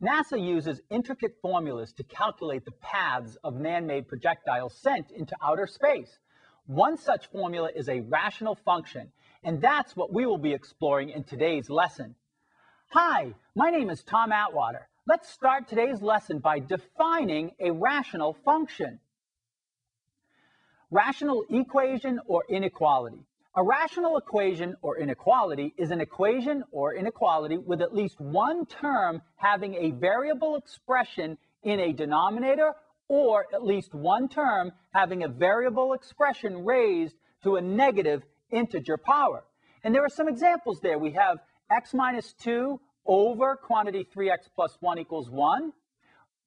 NASA uses intricate formulas to calculate the paths of man-made projectiles sent into outer space. One such formula is a rational function, and that's what we will be exploring in today's lesson. Hi, my name is Tom Atwater. Let's start today's lesson by defining a rational function. Rational equation or inequality. A rational equation or inequality is an equation or inequality with at least one term having a variable expression in a denominator or at least one term having a variable expression raised to a negative integer power. And there are some examples there. We have x minus 2 over quantity 3x plus 1 equals 1.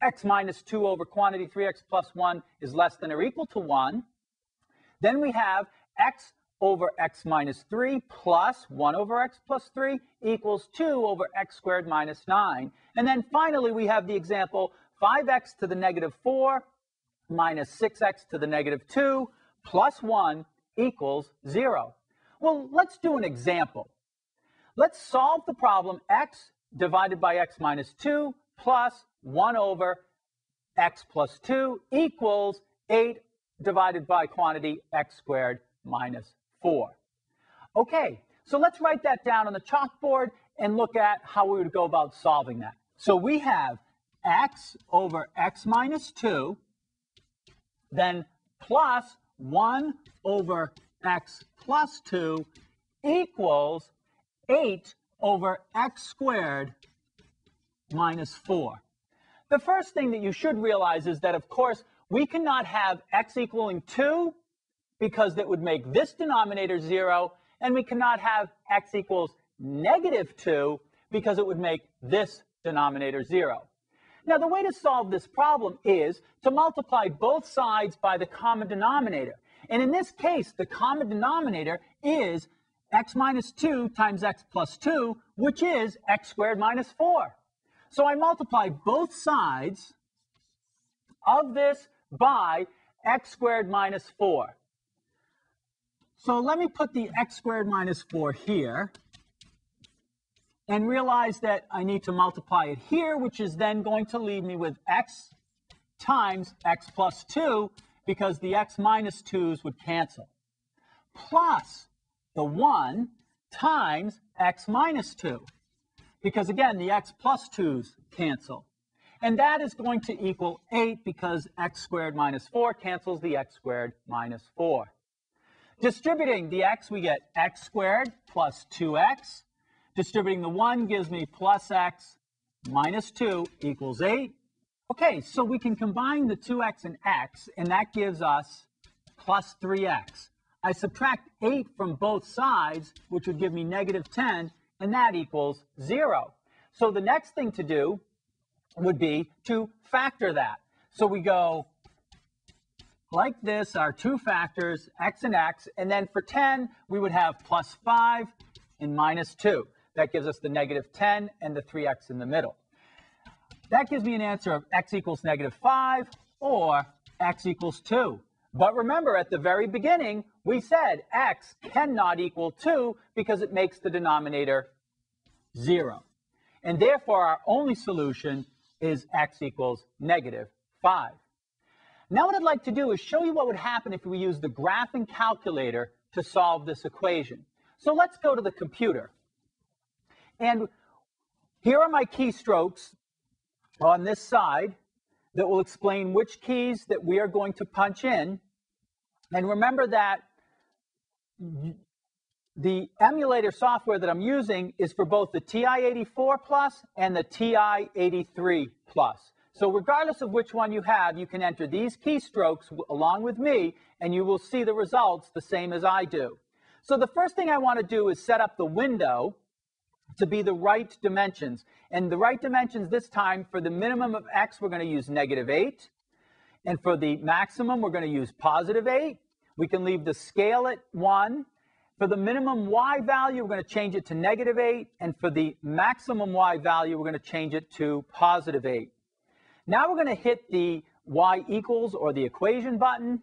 X minus 2 over quantity 3x plus 1 is less than or equal to 1. Then we have x over x minus 3 plus 1 over x plus 3 equals 2 over x squared minus 9. And then finally, we have the example 5x to the negative 4 minus 6x to the negative 2 plus 1 equals 0. Well, let's do an example. Let's solve the problem x divided by x minus 2 plus 1 over x plus 2 equals 8 divided by quantity x squared minus 4. Okay, so let's write that down on the chalkboard and look at how we would go about solving that. So we have x over x minus 2, then plus 1 over x plus 2 equals 8 over x squared minus 4. The first thing that you should realize is that, of course, we cannot have x equaling 2 because that would make this denominator 0, and we cannot have x equals negative 2 because it would make this denominator 0. Now, the way to solve this problem is to multiply both sides by the common denominator. And in this case, the common denominator is x minus 2 times x plus 2, which is x squared minus 4. So I multiply both sides of this by x squared minus 4. So let me put the x squared minus 4 here and realize that I need to multiply it here, which is then going to leave me with x times x plus 2 because the x minus 2's would cancel, plus the 1 times x minus 2 because, again, the x plus 2's cancel. And that is going to equal 8 because x squared minus 4 cancels the x squared minus 4. Distributing the x, we get x squared plus 2x. Distributing the 1 gives me plus x minus 2 equals 8. Okay, so we can combine the 2x and x, and that gives us plus 3x. I subtract 8 from both sides, which would give me negative 10, and that equals 0. So the next thing to do would be to factor that. So we go like this, our two factors, x and x, and then for 10, we would have plus 5 and minus 2. That gives us the negative 10 and the 3x in the middle. That gives me an answer of x equals negative 5 or x equals 2. But remember, at the very beginning, we said x cannot equal 2 because it makes the denominator 0. And therefore, our only solution is x equals negative 5. Now what I'd like to do is show you what would happen if we use the graphing calculator to solve this equation. So let's go to the computer. And here are my keystrokes on this side that will explain which keys that we are going to punch in. And remember that the emulator software that I'm using is for both the TI-84 Plus and the TI-83 Plus. So regardless of which one you have, you can enter these keystrokes along with me, and you will see the results the same as I do. So the first thing I want to do is set up the window to be the right dimensions. And the right dimensions this time, for the minimum of x, we're going to use negative 8. And for the maximum, we're going to use positive 8. We can leave the scale at 1. For the minimum y value, we're going to change it to negative 8. And for the maximum y value, we're going to change it to positive 8. Now we're going to hit the y equals or the equation button,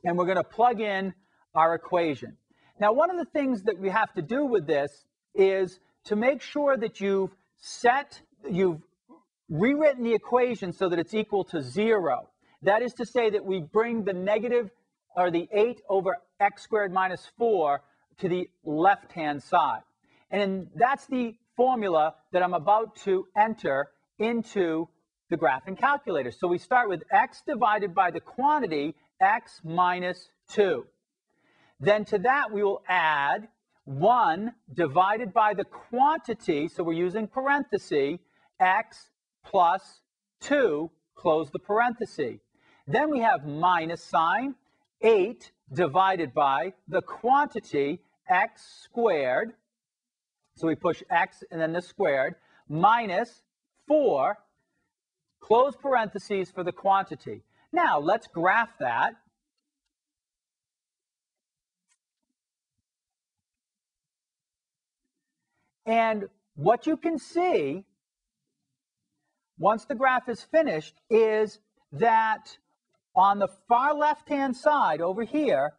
and we're going to plug in our equation. Now, one of the things that we have to do with this is to make sure that you've rewritten the equation so that it's equal to 0. That is to say that we bring the negative, or the 8 over x squared minus 4 to the left-hand side. And that's the formula that I'm about to enter into the graphing calculator. So we start with x divided by the quantity, x minus 2. Then to that we will add 1 divided by the quantity, so we're using parenthesis, x plus 2, close the parenthesis. Then we have minus sign, 8 divided by the quantity, x squared, so we push x and then the squared, minus 4, close parentheses for the quantity. Now let's graph that. And what you can see, once the graph is finished, is that on the far left-hand side over here,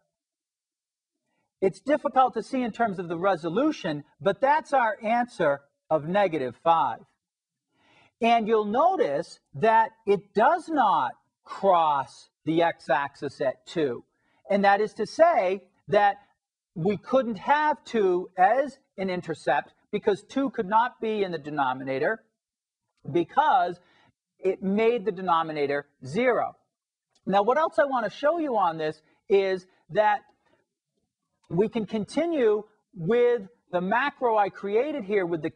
it's difficult to see in terms of the resolution, but that's our answer of -5. And you'll notice that it does not cross the x-axis at 2. And that is to say that we couldn't have 2 as an intercept because 2 could not be in the denominator because it made the denominator 0. Now, what else I want to show you on this is that we can continue with the macro I created here with the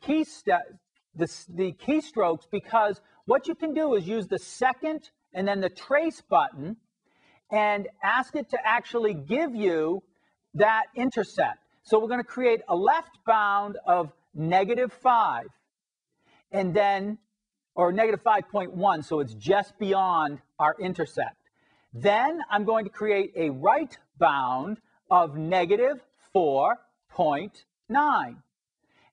the keystrokes, because what you can do is use the second and then the trace button and ask it to actually give you that intercept. So we're going to create a left bound of -5 and then, or -5.1, so it's just beyond our intercept. Then I'm going to create a right bound of -4.9.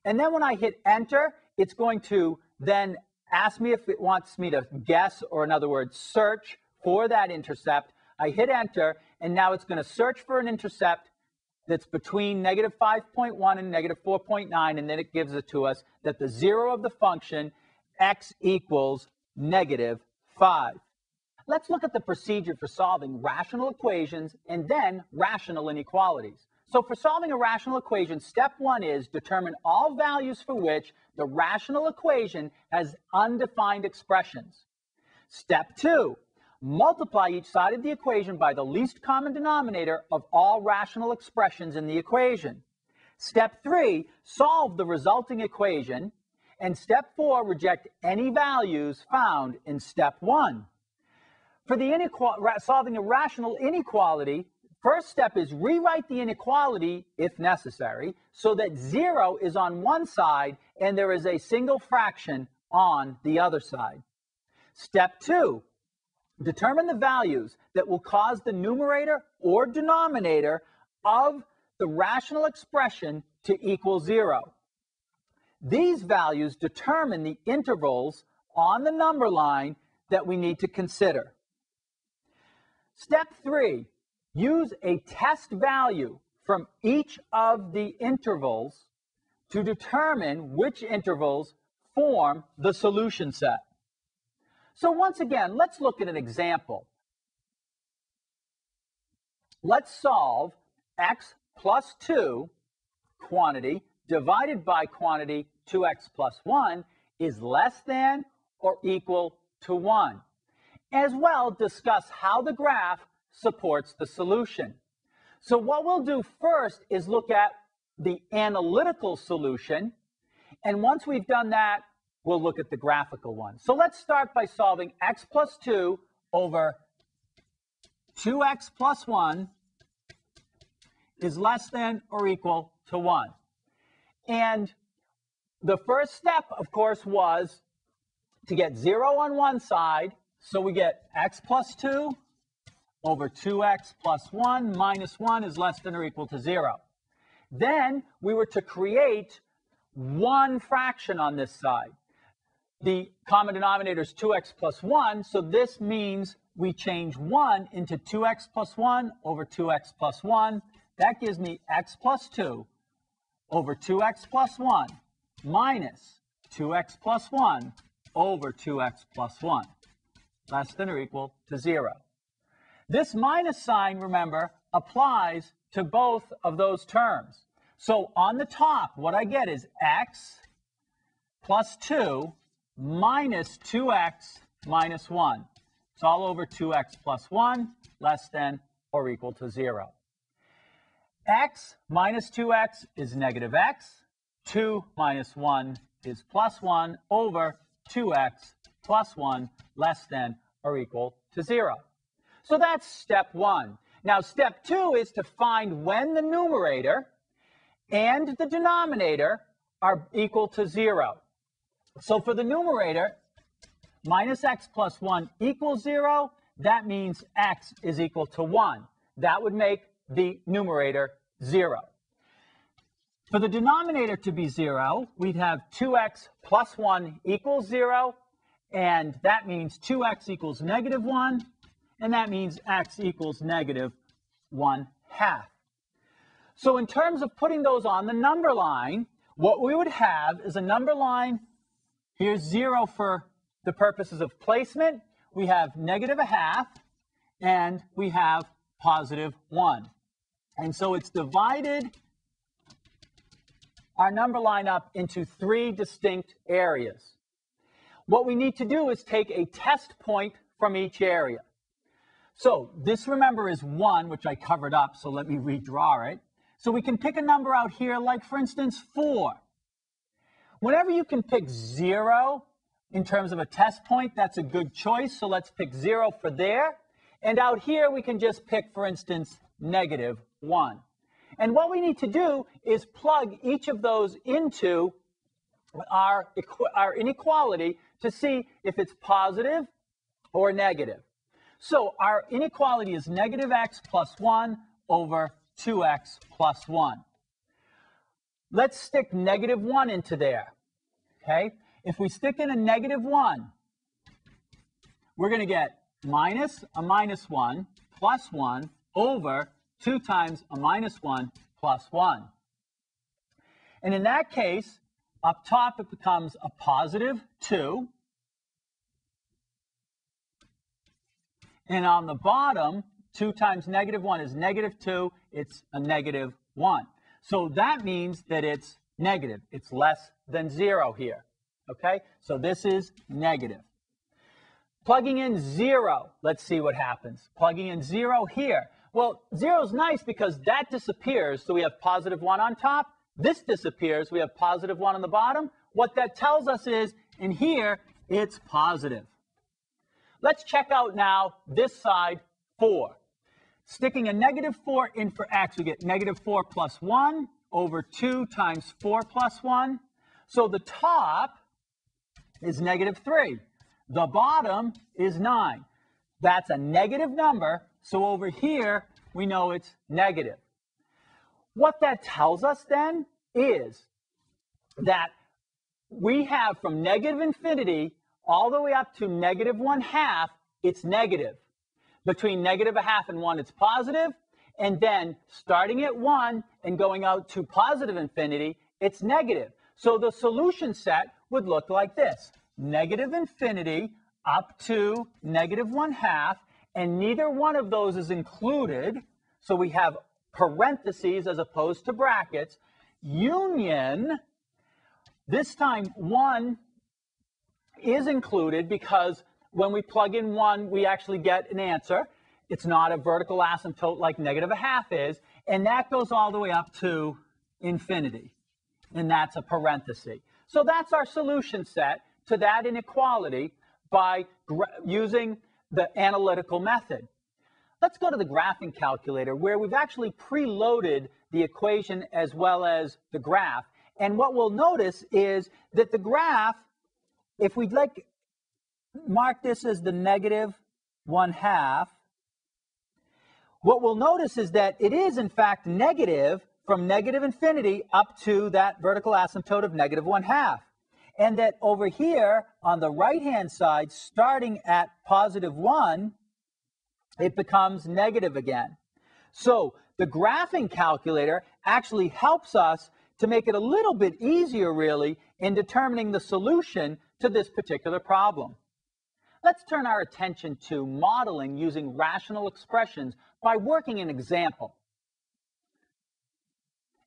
And then when I hit enter, it's going to then ask me if it wants me to guess, or in other words, search for that intercept. I hit enter, and now it's going to search for an intercept that's between -5.1 and -4.9, and then it gives it to us that the 0 of the function x equals -5. Let's look at the procedure for solving rational equations and then rational inequalities. So for solving a rational equation, step 1 is determine all values for which the rational equation has undefined expressions. Step 2, multiply each side of the equation by the least common denominator of all rational expressions in the equation. Step 3, solve the resulting equation. And step 4, reject any values found in step 1. For the solving a rational inequality, first step is rewrite the inequality, if necessary, so that 0 is on one side and there is a single fraction on the other side. Step 2, determine the values that will cause the numerator or denominator of the rational expression to equal 0. These values determine the intervals on the number line that we need to consider. Step 3, use a test value from each of the intervals to determine which intervals form the solution set. So once again, let's look at an example. Let's solve x plus 2 quantity divided by quantity 2x plus 1 is less than or equal to 1. As well, discuss how the graph supports the solution. So what we'll do first is look at the analytical solution, and once we've done that, we'll look at the graphical one. So let's start by solving x plus 2 over 2x plus 1 is less than or equal to 1. And the first step, of course, was to get 0 on one side. So we get x plus 2 over 2x plus 1 minus 1 is less than or equal to 0. Then we were to create one fraction on this side. The common denominator is 2x plus 1, so this means we change 1 into 2x plus 1 over 2x plus 1. That gives me x plus 2 over 2x plus 1 minus 2x plus 1 over 2x plus 1, less than or equal to 0. This minus sign, remember, applies to both of those terms. So on the top, what I get is x plus 2 minus 2x minus 1. It's all over 2x plus 1, less than or equal to 0. X minus 2x is negative x. 2 minus 1 is plus 1 over 2x plus 1, less than or equal to 0. So that's step 1. Now, step 2 is to find when the numerator and the denominator are equal to 0. So for the numerator, minus x plus 1 equals 0. That means x is equal to 1. That would make the numerator 0. For the denominator to be 0, we'd have 2x plus 1 equals 0, and that means 2x equals negative 1, and that means x equals negative 1/2. So in terms of putting those on the number line, what we would have is a number line. Here's 0 for the purposes of placement. We have negative 1/2, and we have positive 1. And so it's divided our number line up into 3 distinct areas. What we need to do is take a test point from each area. So this, remember, is 1, which I covered up, so let me redraw it. So we can pick a number out here, like, for instance, 4. Whenever you can pick 0 in terms of a test point, that's a good choice. So let's pick 0 for there. And out here, we can just pick, for instance, negative 1. And what we need to do is plug each of those into our inequality to see if it's positive or negative. So our inequality is negative x plus 1 over 2x plus 1. Let's stick negative 1 into there, okay? If we stick in a negative 1, we're going to get minus a minus 1 plus 1 over 2 times a minus 1 plus 1. And in that case, up top it becomes a positive 2. And on the bottom, 2 times negative 1 is negative 2. It's a negative 1. So that means that it's negative. It's less than 0 here. Okay? So this is negative. Plugging in 0, let's see what happens. Plugging in 0 here. Well, 0 is nice because that disappears, so we have positive 1 on top. This disappears, we have positive 1 on the bottom. What that tells us is, in here, it's positive. Let's check out now this side, 4. Sticking a negative 4 in for x, we get negative 4 plus 1 over 2 times 4 plus 1. So the top is negative 3. The bottom is 9. That's a negative number, so over here, we know it's negative. What that tells us then is that we have from negative infinity all the way up to negative 1/2, it's negative. Between negative 1/2 and 1, it's positive. And then starting at 1 and going out to positive infinity, it's negative. So the solution set would look like this. Negative infinity up to negative 1/2, and neither one of those is included. So we have parentheses as opposed to brackets. Union, this time 1 is included because when we plug in 1, we actually get an answer. It's not a vertical asymptote like negative 1/2 is, and that goes all the way up to infinity, and that's a parenthesis. So that's our solution set to that inequality by using the analytical method. Let's go to the graphing calculator where we've actually preloaded the equation as well as the graph. And what we'll notice is that the graph, if we'd like mark this as the negative 1/2, what we'll notice is that it is in fact negative from negative infinity up to that vertical asymptote of negative 1/2. And that over here on the right-hand side, starting at positive 1, it becomes negative again. So the graphing calculator actually helps us to make it a little bit easier, really, in determining the solution to this particular problem. Let's turn our attention to modeling using rational expressions by working an example.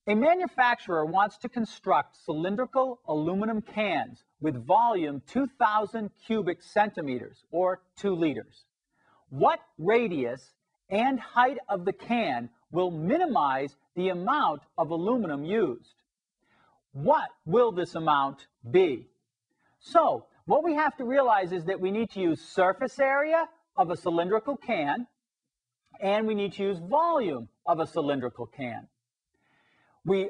A manufacturer wants to construct cylindrical aluminum cans with volume 2,000 cubic centimeters, or 2 liters. What radius and height of the can will minimize the amount of aluminum used? What will this amount be? So, what we have to realize is that we need to use surface area of a cylindrical can, and we need to use volume of a cylindrical can.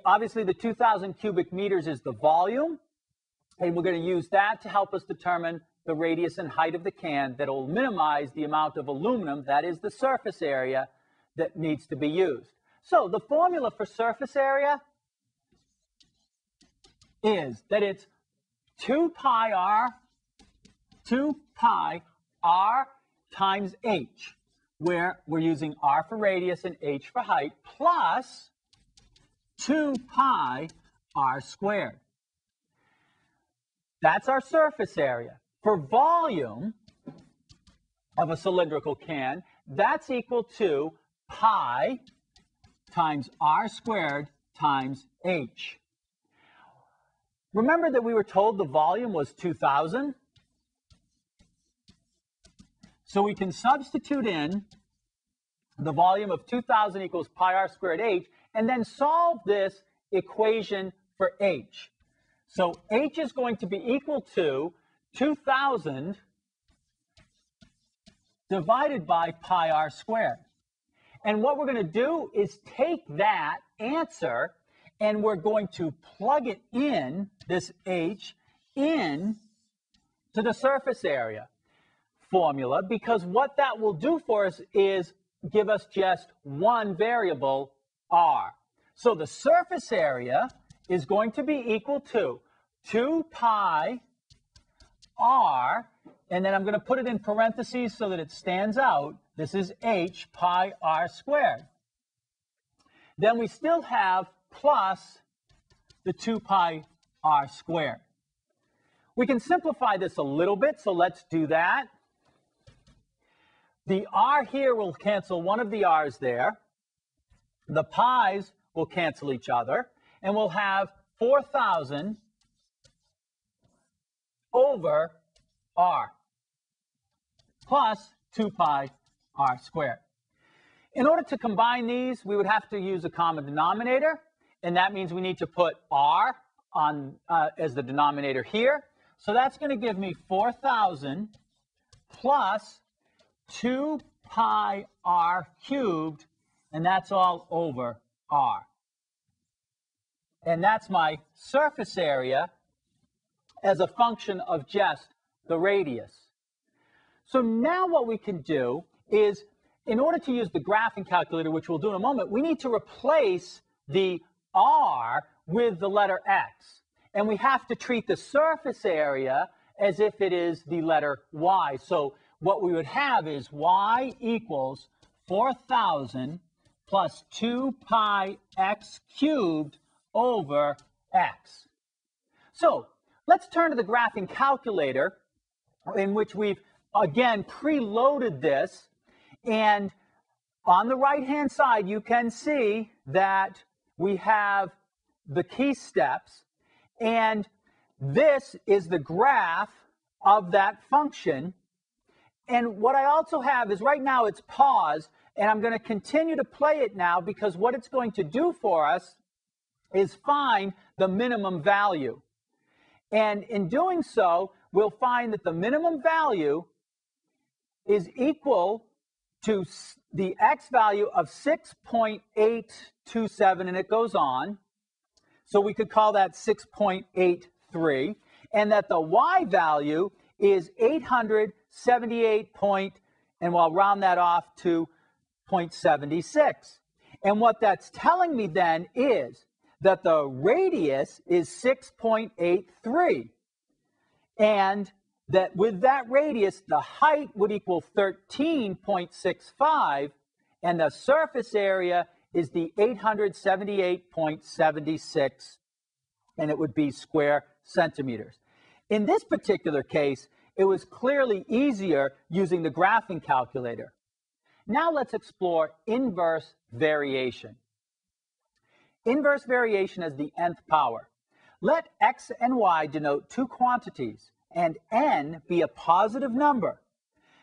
Obviously, the 2,000 cubic meters is the volume, and we're going to use that to help us determine the radius and height of the can that will minimize the amount of aluminum, that is the surface area, that needs to be used. So the formula for surface area is that it's 2 pi r times h, where we're using r for radius and h for height, plus 2 pi r squared. That's our surface area. For volume of a cylindrical can, that's equal to pi times r squared times h. Remember that we were told the volume was 2,000? So we can substitute in the volume of 2,000 equals pi r squared h, and then solve this equation for h. So h is going to be equal to 2,000 divided by pi r squared. And what we're going to do is take that answer and we're going to plug it in, this h, in to the surface area formula, because what that will do for us is give us just one variable, r. So the surface area is going to be equal to 2 pi r, and then I'm going to put it in parentheses so that it stands out. This is h pi r squared. Then we still have plus the 2 pi r squared. We can simplify this a little bit, so let's do that. The r here will cancel one of the r's there. The pi's will cancel each other, and we'll have 4,000 over r plus 2 pi r squared. In order to combine these, we would have to use a common denominator, and that means we need to put r on as the denominator here. So that's going to give me 4,000 plus 2 pi r cubed, and that's all over r. And that's my surface area as a function of just the radius. So now what we can do is, in order to use the graphing calculator, which we'll do in a moment, we need to replace the r with the letter x. And we have to treat the surface area as if it is the letter y. So what we would have is y equals 4,000 plus 2 pi x cubed over x. So let's turn to the graphing calculator, in which we've, again, preloaded this. And on the right-hand side, you can see that we have the key steps. And this is the graph of that function. And what I also have is, right now it's paused, and I'm going to continue to play it now, because what it's going to do for us is find the minimum value. And in doing so, we'll find that the minimum value is equal to the x value of 6.827, and it goes on. So we could call that 6.83, and that the y value is 878 and we'll round that off to 0.76. And what that's telling me then is that the radius is 6.83, and that with that radius, the height would equal 13.65, and the surface area is the 878.76, and it would be square centimeters. In this particular case, it was clearly easier using the graphing calculator. Now let's explore inverse variation. Inverse variation as the nth power. Let x and y denote two quantities, and n be a positive number.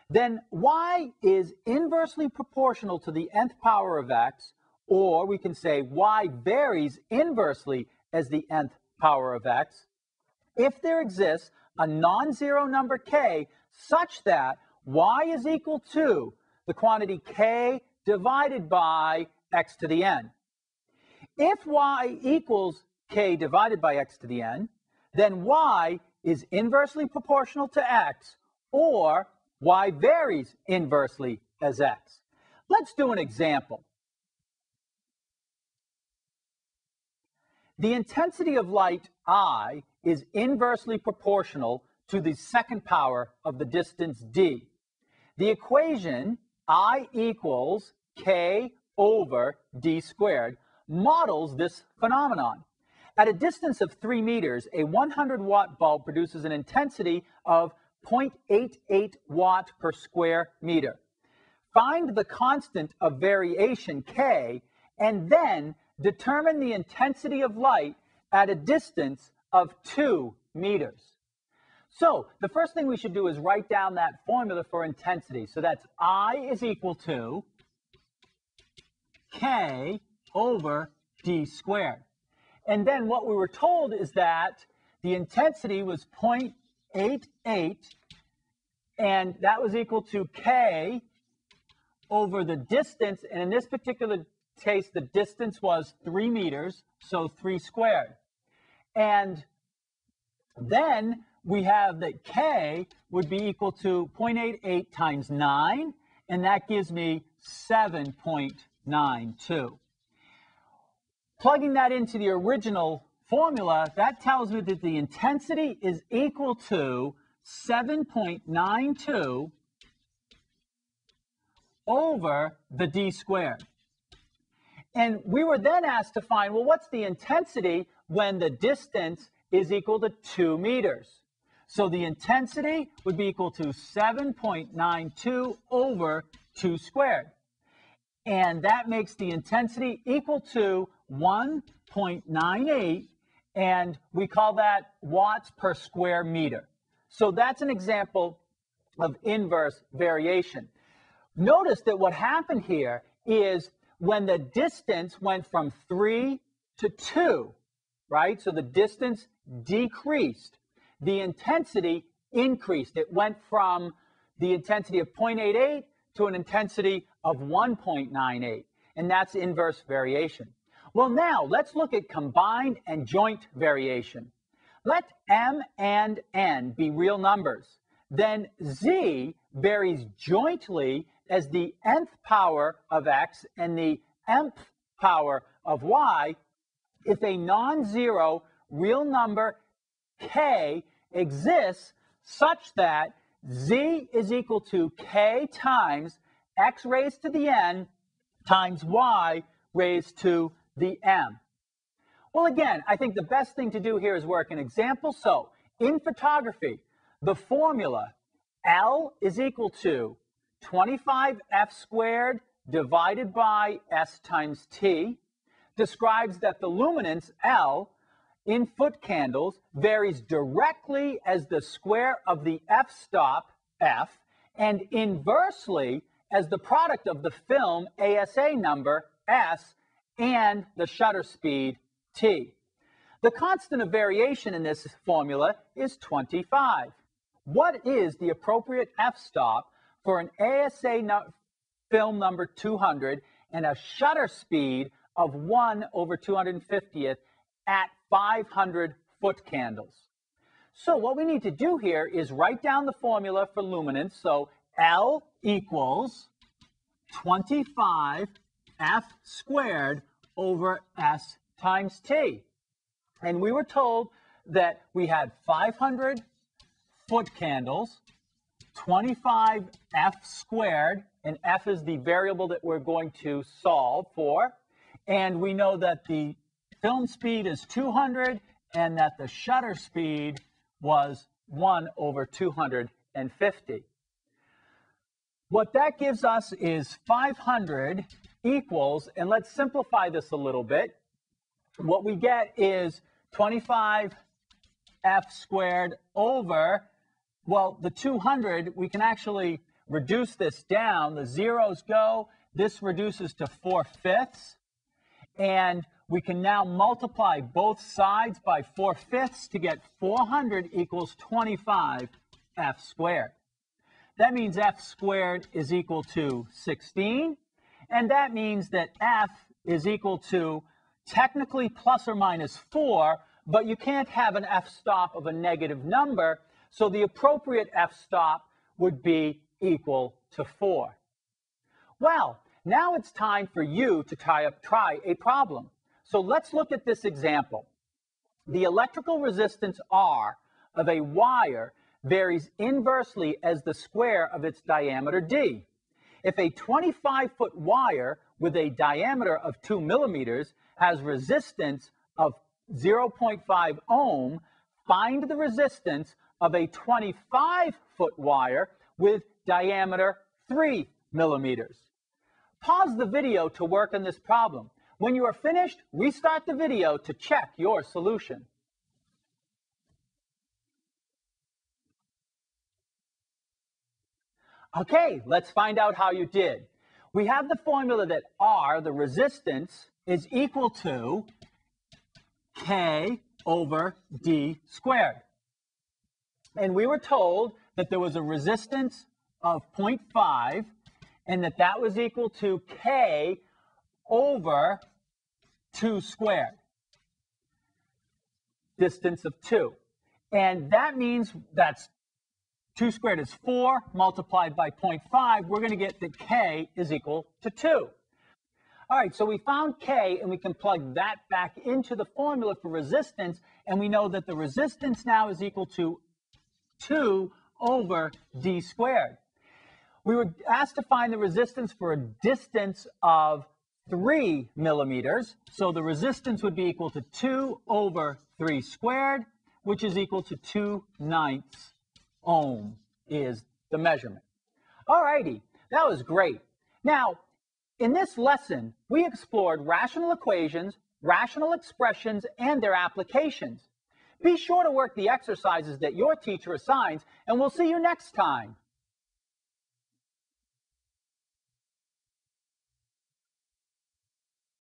Then y is inversely proportional to the nth power of x, or we can say y varies inversely as the nth power of x, if there exists a non-zero number k such that y is equal to the quantity k divided by x to the n. If y equals k divided by x to the n, then y is inversely proportional to x, or y varies inversely as x. Let's do an example. The intensity of light I is inversely proportional to the second power of the distance d. The equation I equals k over d squared models this phenomenon. At a distance of 3 meters, a 100-watt bulb produces an intensity of 0.88 watt per square meter. Find the constant of variation k, and then determine the intensity of light at a distance of 2 meters. So the first thing we should do is write down that formula for intensity. So that's I is equal to k over d squared. And then what we were told is that the intensity was 0.88, and that was equal to k over the distance, and in this particular case, the distance was 3 meters, so 3 squared. And then we have that k would be equal to 0.88 times 9, and that gives me 7.92. Plugging that into the original formula, that tells me that the intensity is equal to 7.92 over the d squared. And we were then asked to find, well, what's the intensity when the distance is equal to 2 meters? So the intensity would be equal to 7.92 over 2 squared. And that makes the intensity equal to 1.98, and we call that watts per square meter. So that's an example of inverse variation. Notice that what happened here is when the distance went from 3 to 2, right? So the distance decreased, the intensity increased. It went from the intensity of 0.88 to an intensity of 1.98, and that's inverse variation. Well, now let's look at combined and joint variation. Let m and n be real numbers. Then z varies jointly as the nth power of x and the mth power of y if a non-zero real number k exists such that z is equal to k times x raised to the n times y raised to the m. Well, again, I think the best thing to do here is work an example. So in photography, the formula L is equal to 25f squared divided by s times t describes that the luminance L in foot candles varies directly as the square of the f-stop, f, and inversely as the product of the film ASA number, s, and the shutter speed, t. The constant of variation in this formula is 25. What is the appropriate f-stop for an ASA film number 200 and a shutter speed of 1/250th at 500 foot candles? So what we need to do here is write down the formula for luminance. So L equals 25 f squared over s times t. And we were told that we had 500 foot candles, 25 f squared, and f is the variable that we're going to solve for. And we know that the film speed is 200 and that the shutter speed was 1 over 250. What that gives us is 500 equals, and let's simplify this a little bit. What we get is 25 f squared over, well, the 200, we can actually reduce this down. The zeros go. This reduces to 4/5. And we can now multiply both sides by 4/5 to get 400 equals 25 f squared. That means f squared is equal to 16. And that means that f is equal to technically plus or minus 4, but you can't have an f-stop of a negative number, so the appropriate f-stop would be equal to 4. Well, now it's time for you to try a problem. So let's look at this example. The electrical resistance R of a wire varies inversely as the square of its diameter d. If a 25-foot wire with a diameter of 2 millimeters has resistance of 0.5 ohm, find the resistance of a 25-foot wire with diameter 3 millimeters. Pause the video to work on this problem. When you are finished, restart the video to check your solution. Okay, let's find out how you did. We have the formula that R, the resistance, is equal to K over D squared. And we were told that there was a resistance of 0.5 and that was equal to K over 2 squared, distance of 2. And that means that's 2 squared is 4 multiplied by 0.5. We're going to get that K is equal to 2. All right, so we found K, and we can plug that back into the formula for resistance, and we know that the resistance now is equal to 2 over D squared. We were asked to find the resistance for a distance of 3 millimeters, so the resistance would be equal to 2 over 3 squared, which is equal to 2/9 ohm is the measurement. All righty, that was great. Now, in this lesson, we explored rational equations, rational expressions, and their applications. Be sure to work the exercises that your teacher assigns, and we'll see you next time.